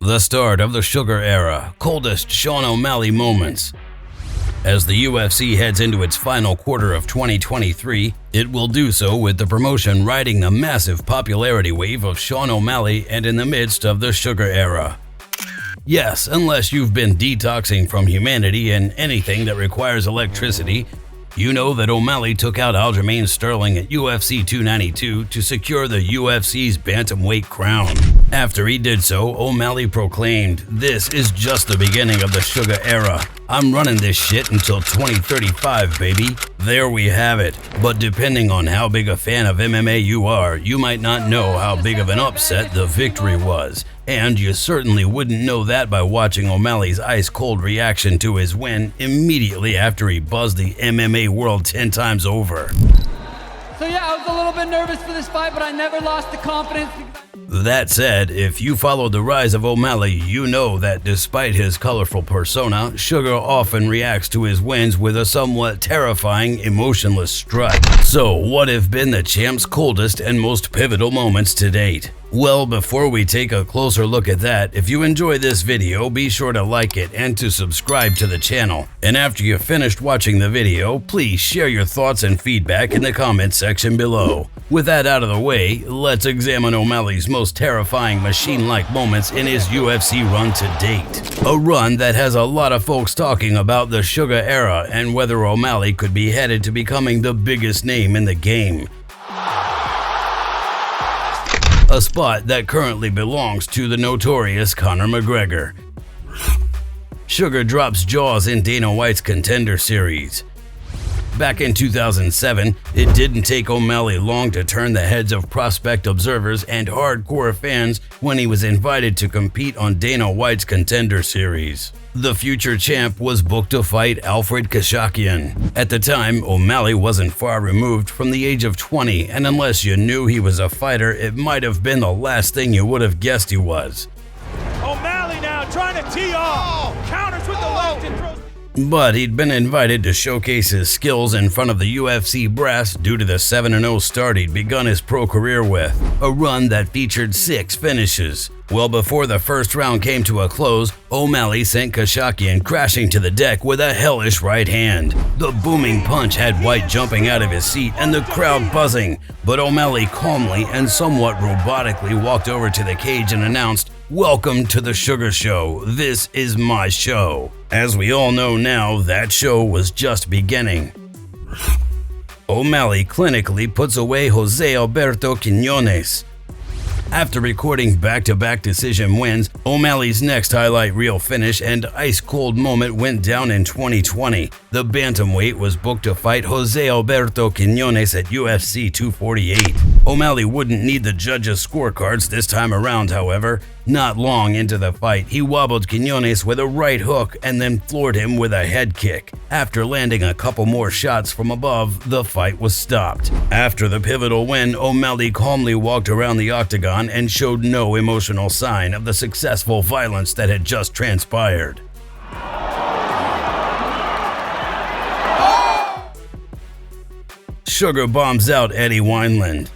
The start of the Sugar era, coldest Sean O'Malley moments. As the UFC heads into its final quarter of 2023, it will do so with the promotion riding the massive popularity wave of Sean O'Malley and in the midst of the Sugar era. Yes, unless you've been detoxing from humanity and anything that requires electricity, you know that O'Malley took out Aljamain Sterling at UFC 292 to secure the UFC's bantamweight crown. After he did so, O'Malley proclaimed, "This is just the beginning of the Sugar era. I'm running this shit until 2035, baby." There we have it. But depending on how big a fan of MMA you are, you might not know how big of an upset the victory was. And you certainly wouldn't know that by watching O'Malley's ice-cold reaction to his win immediately after he buzzed the MMA world 10 times over. So yeah, I was a little bit nervous for this fight, but I never lost the confidence. That said, if you followed the rise of O'Malley, you know that despite his colorful persona, Sugar often reacts to his wins with a somewhat terrifying, emotionless strut. So what have been the champ's coldest and most pivotal moments to date? Well, before we take a closer look at that, if you enjoy this video, be sure to like it and to subscribe to the channel. And after you've finished watching the video, please share your thoughts and feedback in the comments section below. With that out of the way, let's examine O'Malley's most terrifying machine-like moments in his UFC run to date. A run that has a lot of folks talking about the Sugar era and whether O'Malley could be headed to becoming the biggest name in the game. A spot that currently belongs to the notorious Conor McGregor. Sugar drops jaws in Dana White's Contender Series. Back in 2007, it didn't take O'Malley long to turn the heads of prospect observers and hardcore fans when he was invited to compete on Dana White's Contender Series. The future champ was booked to fight Alfred Kashakian. At the time, O'Malley wasn't far removed from the age of 20, and unless you knew he was a fighter, it might have been the last thing you would have guessed he was. O'Malley now trying to tee off, counters with the left and throws. But he'd been invited to showcase his skills in front of the UFC brass due to the 7-0 start he'd begun his pro career with, a run that featured 6 finishes. Well, before the first round came to a close, O'Malley sent Kashakian crashing to the deck with a hellish right hand. The booming punch had White jumping out of his seat and the crowd buzzing, but O'Malley calmly and somewhat robotically walked over to the cage and announced, "Welcome to the Sugar Show. This is my show." As we all know now, that show was just beginning. O'Malley clinically puts away Jose Alberto Quinones. After recording back-to-back decision wins, O'Malley's next highlight reel finish and ice-cold moment went down in 2020. The bantamweight was booked to fight Jose Alberto Quinones at UFC 248. O'Malley wouldn't need the judges' scorecards this time around, however. Not long into the fight, he wobbled Quinones with a right hook and then floored him with a head kick. After landing a couple more shots from above, the fight was stopped. After the pivotal win, O'Malley calmly walked around the octagon and showed no emotional sign of the successful violence that had just transpired. Sugar bombs out Eddie Wineland.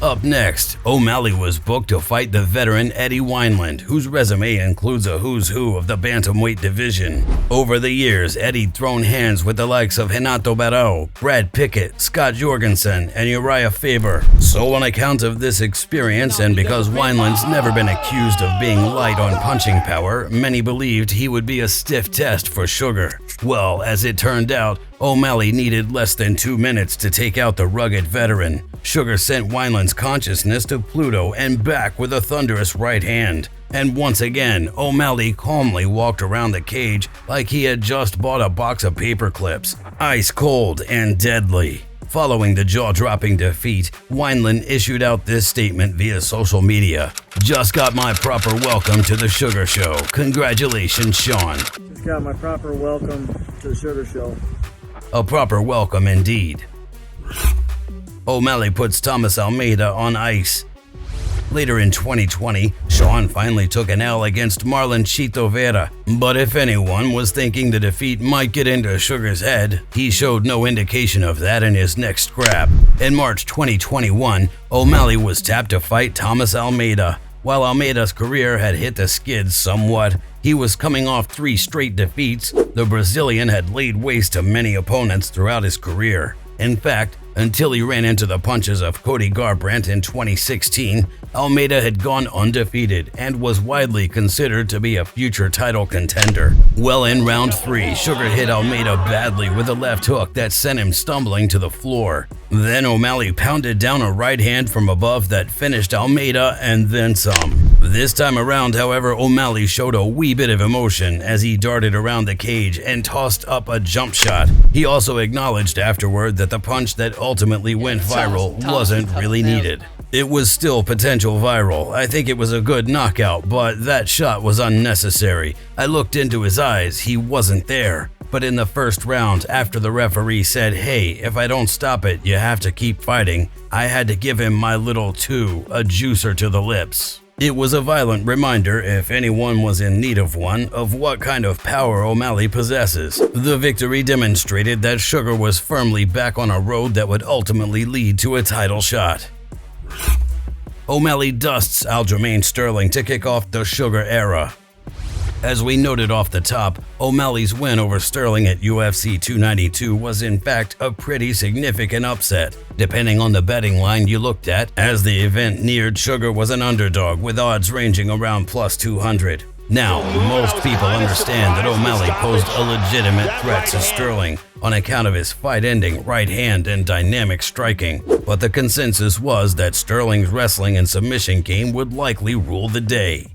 Up next, O'Malley was booked to fight the veteran Eddie Wineland, whose resume includes a who's who of the bantamweight division. Over the years, Eddie'd thrown hands with the likes of Renato Barão, Brad Pickett, Scott Jorgensen, and Uriah Faber. So on account of this experience, and because Wineland's never been accused of being light on punching power, many believed he would be a stiff test for Sugar. Well, as it turned out, O'Malley needed less than 2 minutes to take out the rugged veteran. Sugar sent Wineland's consciousness to Pluto and back with a thunderous right hand. And once again, O'Malley calmly walked around the cage like he had just bought a box of paper clips, ice cold and deadly. Following the jaw-dropping defeat, Wineland issued out this statement via social media. "Just got my proper welcome to the Sugar Show. Congratulations, Sean." Just got my proper welcome to the Sugar Show. A proper welcome indeed. O'Malley puts Thomas Almeida on ice. Later in 2020, Sean finally took an L against Marlon Chito Vera, but if anyone was thinking the defeat might get into Sugar's head, he showed no indication of that in his next scrap. In March 2021, O'Malley was tapped to fight Thomas Almeida. While Almeida's career had hit the skids somewhat, he was coming off 3 straight defeats. The Brazilian had laid waste to many opponents throughout his career. In fact, until he ran into the punches of Cody Garbrandt in 2016, Almeida had gone undefeated and was widely considered to be a future title contender. Well, in round 3, Sugar hit Almeida badly with a left hook that sent him stumbling to the floor. Then O'Malley pounded down a right hand from above that finished Almeida and then some. This time around, however, O'Malley showed a wee bit of emotion as he darted around the cage and tossed up a jump shot. He also acknowledged afterward that the punch that ultimately went viral wasn't really needed. It was still potential viral. I think it was a good knockout, but that shot was unnecessary. I looked into his eyes, he wasn't there. But in the first round, after the referee said, "Hey, if I don't stop it, you have to keep fighting," I had to give him my little two, a juicer to the lips. It was a violent reminder, if anyone was in need of one, of what kind of power O'Malley possesses. The victory demonstrated that Sugar was firmly back on a road that would ultimately lead to a title shot. O'Malley dusts Aljamain Sterling to kick off the Sugar era. As we noted off the top, O'Malley's win over Sterling at UFC 292 was in fact a pretty significant upset, depending on the betting line you looked at. As the event neared, Sugar was an underdog with odds ranging around plus 200. Now, most people understand that O'Malley posed a legitimate threat to Sterling on account of his fight-ending right hand and dynamic striking, but the consensus was that Sterling's wrestling and submission game would likely rule the day.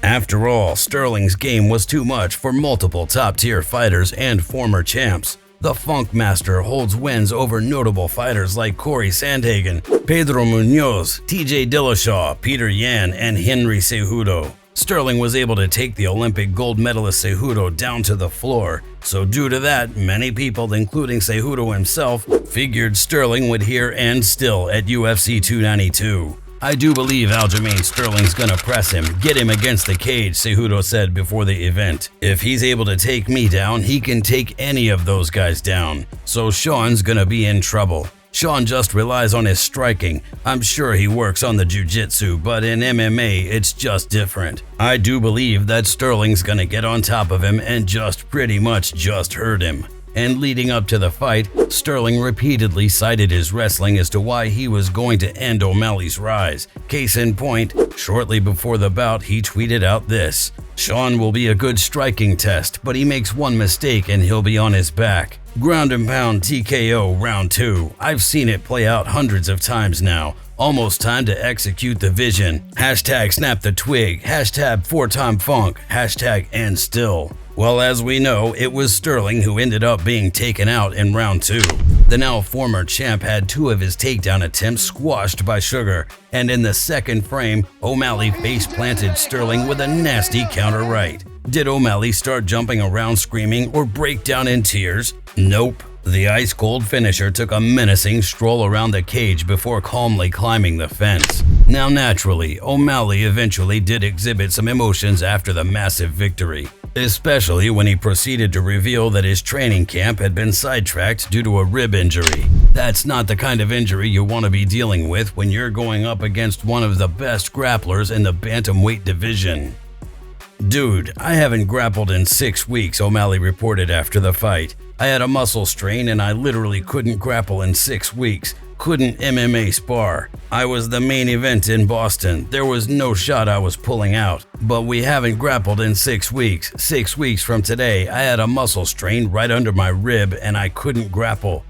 After all, Sterling's game was too much for multiple top-tier fighters and former champs. The Funk Master holds wins over notable fighters like Corey Sandhagen, Pedro Munoz, TJ Dillashaw, Peter Yan, and Henry Cejudo. Sterling was able to take the Olympic gold medalist Cejudo down to the floor, so due to that, many people, including Cejudo himself, figured Sterling would here and still at UFC 292. "I do believe Aljamain Sterling's gonna press him, get him against the cage," Cejudo said before the event. "If he's able to take me down, he can take any of those guys down. So Sean's gonna be in trouble. Sean just relies on his striking. I'm sure he works on the jiu-jitsu, but in MMA, it's just different. I do believe that Sterling's gonna get on top of him and just pretty much just hurt him." And leading up to the fight, Sterling repeatedly cited his wrestling as to why he was going to end O'Malley's rise. Case in point, shortly before the bout, he tweeted out this: "Sean will be a good striking test, but he makes one mistake and he'll be on his back. Ground and pound TKO round 2. I've seen it play out hundreds of times now. Almost time to execute the vision. Hashtag snap the twig. Hashtag 4-time funk. Hashtag end still." Well, as we know, it was Sterling who ended up being taken out in round 2. The now former champ had 2 of his takedown attempts squashed by Sugar, and in the second frame, O'Malley face-planted Sterling with a nasty counter right. Did O'Malley start jumping around screaming or break down in tears? Nope. The ice-cold finisher took a menacing stroll around the cage before calmly climbing the fence. Now naturally, O'Malley eventually did exhibit some emotions after the massive victory, especially when he proceeded to reveal that his training camp had been sidetracked due to a rib injury. That's not the kind of injury you want to be dealing with when you're going up against one of the best grapplers in the bantamweight division. "Dude, I haven't grappled in 6 weeks," O'Malley reported after the fight. "I had a muscle strain and I literally couldn't grapple in 6 weeks. Couldn't MMA spar. I was the main event in Boston. There was no shot I was pulling out. But we haven't grappled in 6 weeks. 6 weeks from today, I had a muscle strain right under my rib and I couldn't grapple.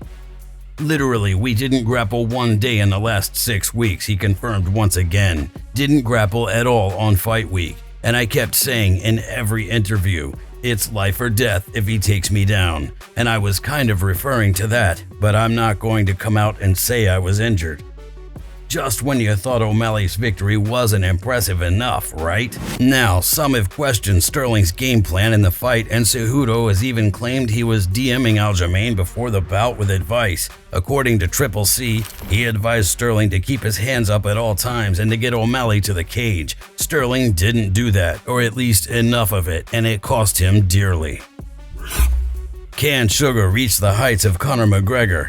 Literally, we didn't grapple one day in the last 6 weeks," he confirmed once again. "Didn't grapple at all on fight week. And I kept saying in every interview, it's life or death if he takes me down. And I was kind of referring to that, but I'm not going to come out and say I was injured." Just when you thought O'Malley's victory wasn't impressive enough, right? Now, some have questioned Sterling's game plan in the fight, and Cejudo has even claimed he was DMing Aljamain before the bout with advice. According to Triple C, he advised Sterling to keep his hands up at all times and to get O'Malley to the cage. Sterling didn't do that, or at least enough of it, and it cost him dearly. Can Sugar reach the heights of Conor McGregor?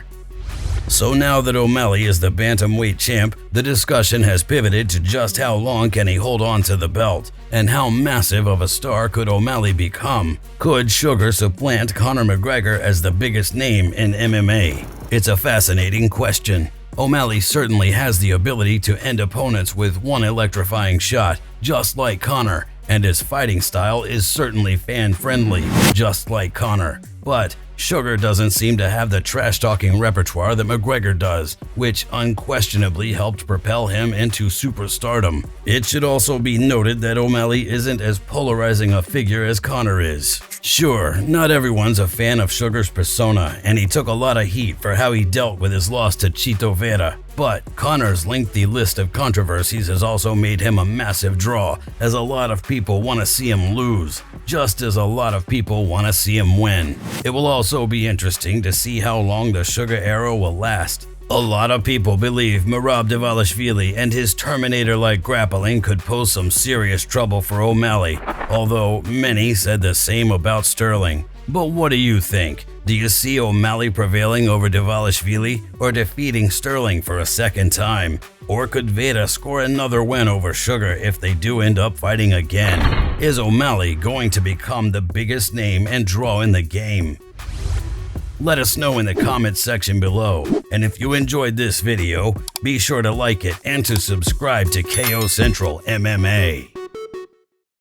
So now that O'Malley is the bantamweight champ, the discussion has pivoted to just how long can he hold on to the belt, and how massive of a star could O'Malley become? Could Sugar supplant Conor McGregor as the biggest name in MMA? It's a fascinating question. O'Malley certainly has the ability to end opponents with one electrifying shot, just like Conor, and his fighting style is certainly fan-friendly, just like Conor. But Sugar doesn't seem to have the trash-talking repertoire that McGregor does, which unquestionably helped propel him into superstardom. It should also be noted that O'Malley isn't as polarizing a figure as Conor is. Sure, not everyone's a fan of Sugar's persona, and he took a lot of heat for how he dealt with his loss to Chito Vera. But Conor's lengthy list of controversies has also made him a massive draw, as a lot of people want to see him lose, just as a lot of people want to see him win. It will also be interesting to see how long the Sugar era will last. A lot of people believe Merab Dvalishvili and his Terminator-like grappling could pose some serious trouble for O'Malley, although many said the same about Sterling. But what do you think? Do you see O'Malley prevailing over Dvalishvili or defeating Sterling for a second time? Or could Vera score another win over Sugar if they do end up fighting again? Is O'Malley going to become the biggest name and draw in the game? Let us know in the comments section below. And if you enjoyed this video, be sure to like it and to subscribe to KO Central MMA.